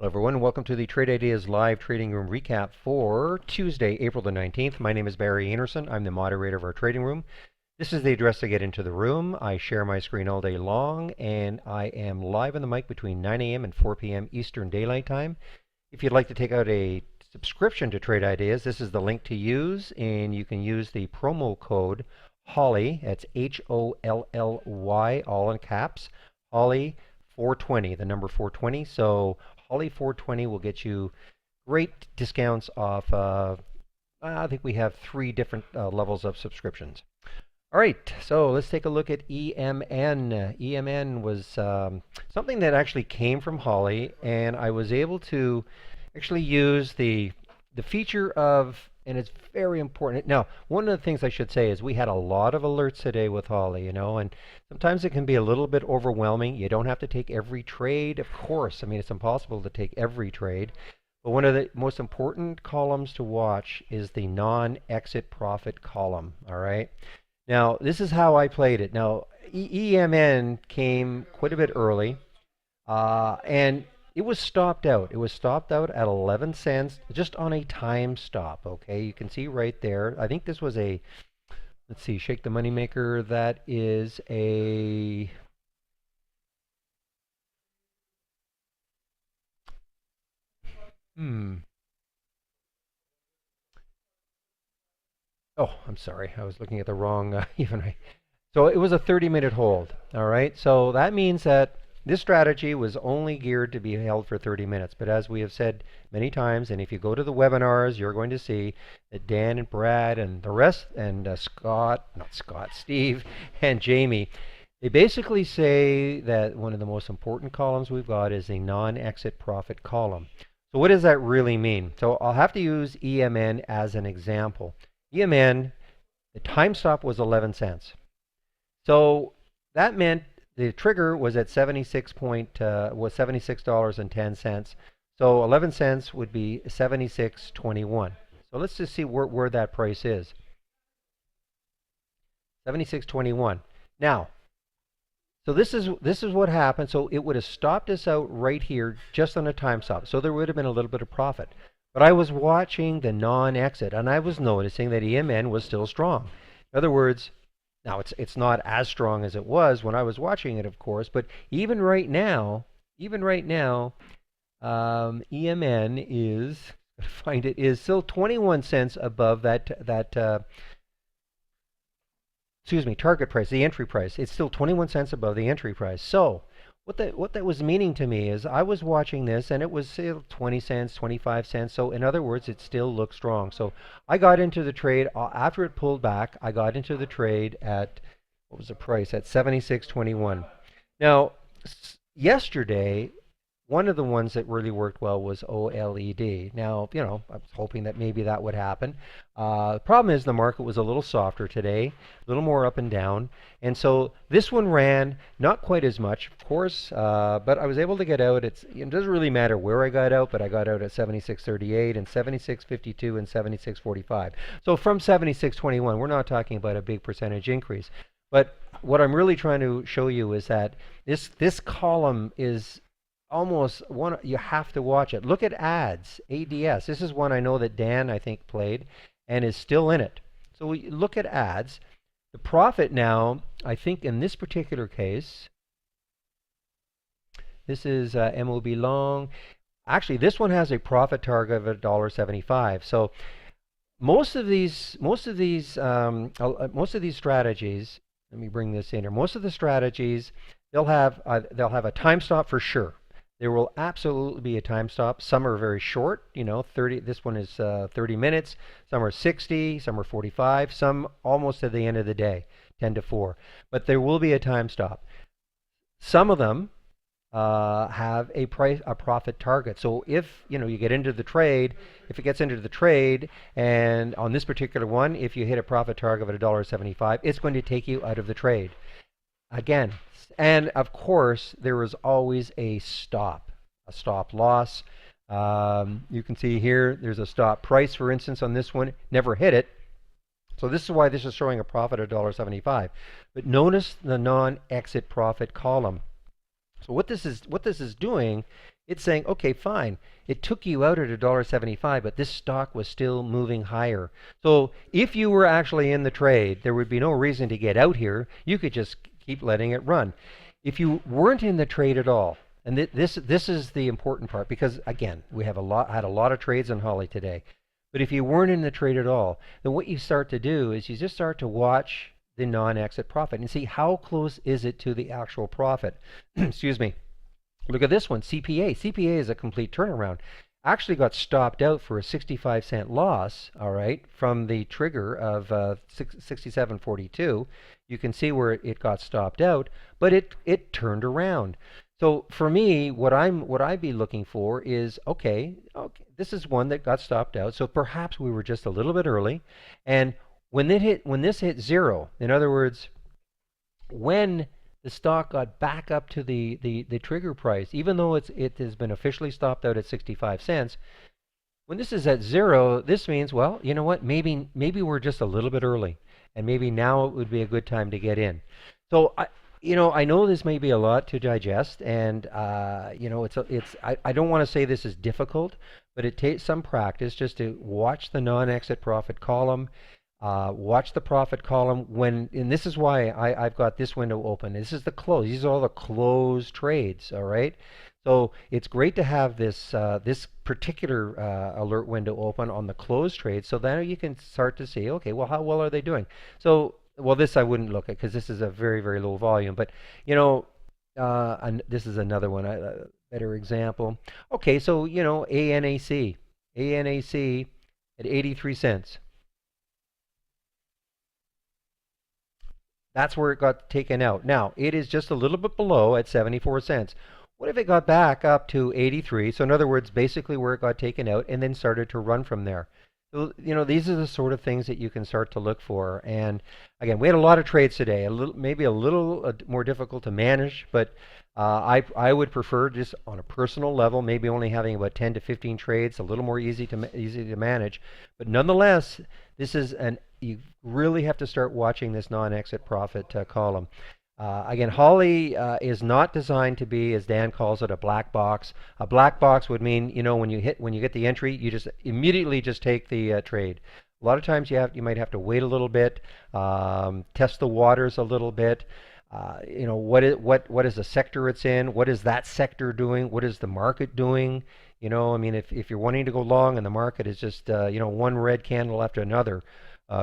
Hello everyone, welcome to the Trade Ideas live trading room recap for Tuesday, April the 19th. My name is Barry Anderson. I'm the moderator of our trading room. This is the address to get into the room. I share my screen all day long and I am live on the mic between 9 a.m. and 4 p.m. Eastern Daylight Time. If you'd like to take out a subscription to Trade Ideas, this is the link to use, and you can use the promo code HOLLY, that's HOLLY, all in caps, HOLLY 420, the number 420. So Holly 420 will get you great discounts off. I think we have three different levels of subscriptions. All right, so let's take a look at EMN. EMN was something that actually came from Holly, and I was able to actually use the feature of, and it's very important. Now, one of the things I should say is we had a lot of alerts today with Holly, and sometimes it can be a little bit overwhelming. You don't have to take every trade, of course. I mean, it's impossible to take every trade. But one of the most important columns to watch is the non-exit profit column, all right? Now, this is how I played it. Now, EMN came quite a bit early, and it was stopped out. It was stopped out at 11 cents, just on a time stop, okay? You can see right there. I think this was a, let's see, Shake the Moneymaker. That is a, oh, I'm sorry. I was looking at the wrong, So it was a 30-minute hold, all right? So that means that this strategy was only geared to be held for 30 minutes. But as we have said many times, and if you go to the webinars, you're going to see that Dan and Brad and the rest, and Steve and Jamie, they basically say that one of the most important columns we've got is a non-exit profit column. So what does that really mean? So I'll have to use EMN as an example. EMN, the time stop was 11 cents. So that meant the trigger was at $76.10. So 11 cents would be 76.21. So let's just see where that price is. 76.21. Now, so this is what happened. So it would have stopped us out right here just on a time stop. So there would have been a little bit of profit. But I was watching the non-exit, and I was noticing that EMN was still strong. In other words, now it's not as strong as it was when I was watching it, of course, but even right now, EMN is, is still 21 cents above that target price, the entry price. It's still 21 cents above the entry price. So what that was meaning to me is I was watching this and it was still 20 cents, 25 cents. So in other words, it still looked strong. So I got into the trade after it pulled back. I got into the trade at, what was the price? At 76.21. Now, yesterday, one of the ones that really worked well was OLED. Now, I was hoping that maybe that would happen. The problem is the market was a little softer today, a little more up and down. And so this one ran not quite as much, of course, but I was able to get out. It doesn't really matter where I got out, but I got out at 76.38 and 76.52 and 76.45. So from 76.21, we're not talking about a big percentage increase. But what I'm really trying to show you is that this column is almost one, you have to watch it. Look at ads, ADS. This is one I know that Dan, I think, played and is still in it. So we look at ads. The profit now, I think in this particular case, this is MOB long. Actually, this one has a profit target of $1.75. So most of these strategies, let me bring this in here. Most of the strategies, they'll have a time stop for sure. There will absolutely be a time stop. Some are very short, 30. This one is 30 minutes. Some are 60. Some are 45. Some almost at the end of the day, 10 to 4. But there will be a time stop. Some of them have a profit target. So if you get into the trade, if it gets into the trade, and on this particular one, if you hit a profit target of $1.75, it's going to take you out of the trade. Again, and of course, there is always a stop loss. You can see here, there's a stop price, for instance, on this one. Never hit it. So this is why this is showing a profit of $1.75. But notice the non-exit profit column. So what this is doing, it's saying, okay, fine. It took you out at $1.75, but this stock was still moving higher. So if you were actually in the trade, there would be no reason to get out here. You could just keep letting it run. If you weren't in the trade at all, and this is the important part because again, we have had a lot of trades on Holly today. But if you weren't in the trade at all, then what you start to do is you just start to watch the non-exit profit and see how close is it to the actual profit. Excuse me. Look at this one, CPA. CPA is a complete turnaround. Actually got stopped out for a 65-cent loss, all right, from the trigger of 67.42. You can see where it got stopped out, but it turned around. So for me, what I'd be looking for is okay, this is one that got stopped out. So perhaps we were just a little bit early, and when this hit zero, in other words, when the stock got back up to the trigger price, even though it has been officially stopped out at 65 cents, when this is at zero, this means, well, you know what? Maybe we're just a little bit early, and maybe now it would be a good time to get in. So I know this may be a lot to digest, and I don't want to say this is difficult, but it takes some practice just to watch the non-exit profit column. Watch the profit column and this is why I've got this window open. This is the close. These are all the closed trades, all right? So it's great to have this particular alert window open on the closed trade, so then you can start to see, okay, well, how well are they doing? So, well, this I wouldn't look at because this is a very, very low volume, but and this is another one, a better example. Okay, so ANAC at 83 cents. That's where it got taken out. Now, it is just a little bit below at 74 cents. What if it got back up to 83? So in other words, basically where it got taken out and then started to run from there. So, these are the sort of things that you can start to look for. And again, we had a lot of trades today, maybe a little more difficult to manage, but I would prefer just on a personal level, maybe only having about 10 to 15 trades, a little more easy to manage. But nonetheless, you really have to start watching this non-exit profit column. Again, Holly is not designed to be, as Dan calls it, a black box. A black box would mean, when you get the entry, you just immediately just take the trade. A lot of times you might have to wait a little bit, test the waters a little bit. What is the sector it's in? What is that sector doing? What is the market doing? I mean, if you're wanting to go long and the market is just one red candle after another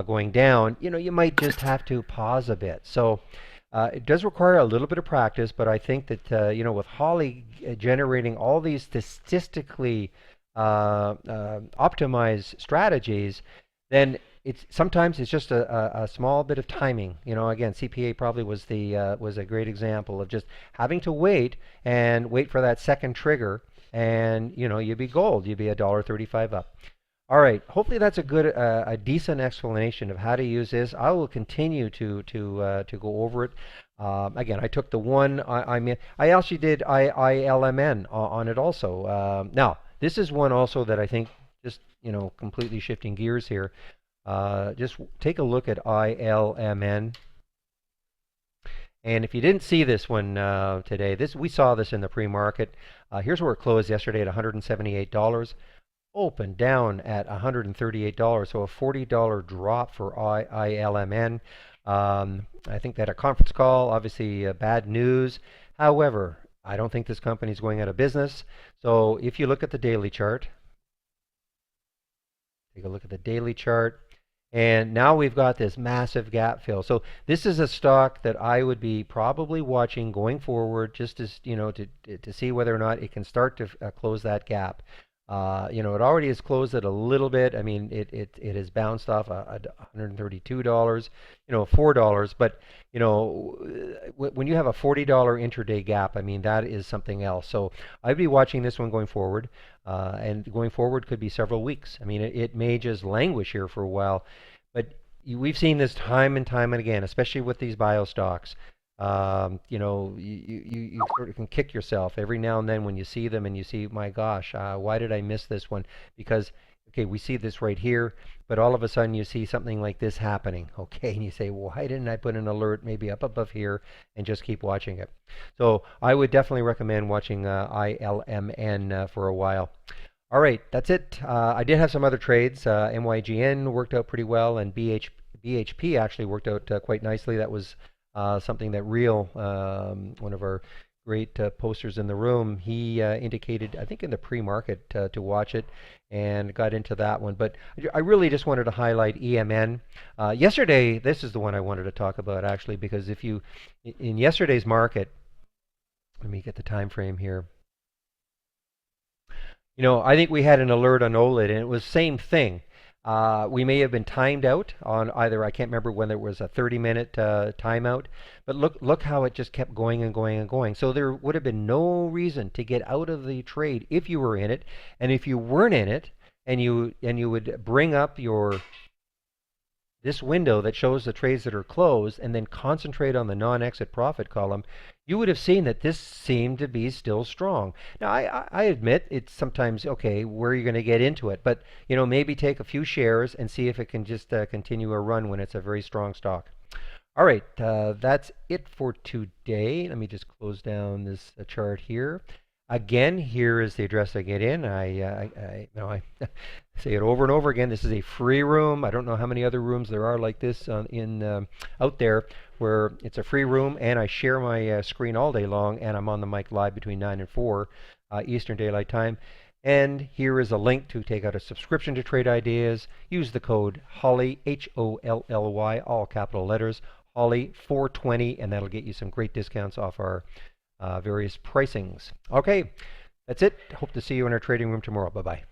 going down, you might just have to pause a bit. So it does require a little bit of practice, but I think that with Holly generating all these statistically optimized strategies, then sometimes it's just a small bit of timing. Again, CPA probably was a great example of just having to wait for that second trigger, and you'd be gold. You'd be $1.35 up. All right. Hopefully that's a decent explanation of how to use this. I will continue to go over it. Again, I took the one. I actually did ILMN on it also. Now, this is one also that I think just completely shifting gears here. Just take a look at ILMN. And if you didn't see this one today, we saw this in the pre-market. Here's where it closed yesterday at $178. Opened down at $138, so a $40 drop for ILMN. I think they had a conference call, obviously bad news. However, I don't think this company is going out of business. So if you look at the daily chart, take a look at the daily chart. And now we've got this massive gap fill. So this is a stock that I would be probably watching going forward, just as to see whether or not it can start to close that gap. It already has closed it a little bit. I mean, it has bounced off $132, $4. But when you have a $40 intraday gap, I mean that is something else. So I'd be watching this one going forward, and going forward could be several weeks. I mean, it may just languish here for a while, but we've seen this time and time and again, especially with these bio stocks. You sort of can kick yourself every now and then when you see them and you see, my gosh, why did I miss this one? Because okay, we see this right here, but all of a sudden you see something like this happening, okay, and you say, well, why didn't I put an alert maybe up above here and just keep watching it? So I would definitely recommend watching ILMN for a while. All right, that's it. I did have some other trades. MYGN worked out pretty well, and BHP actually worked out quite nicely. That was something that Real, one of our great posters in the room, he indicated, I think in the pre-market to watch it, and got into that one. But I really just wanted to highlight EMN. Yesterday, this is the one I wanted to talk about actually, because if you, in yesterday's market, let me get the time frame here. You know, I think we had an alert on OLED, and it was same thing. We may have been timed out on either, I can't remember whether it was a 30-minute timeout, but look how it just kept going and going and going. So there would have been no reason to get out of the trade if you were in it, and if you weren't in it, and you would bring up your this window that shows the trades that are closed and then concentrate on the non-exit profit column, you would have seen that this seemed to be still strong. Now, I admit it's sometimes, okay, where are you going to get into it? But, you know, maybe take a few shares and see if it can just continue a run when it's a very strong stock. All right, that's it for today. Let me just close down this chart here. Again, here is the address I get in. I say it over and over again. This is a free room. I don't know how many other rooms there are like this out there where it's a free room, and I share my screen all day long, and I'm on the mic live between 9 and 4 Eastern Daylight Time. And here is a link to take out a subscription to Trade Ideas. Use the code HOLLY, HOLLY, all capital letters, HOLLY 420, and that'll get you some great discounts off our various pricings. Okay, that's it. Hope to see you in our trading room tomorrow. Bye-bye.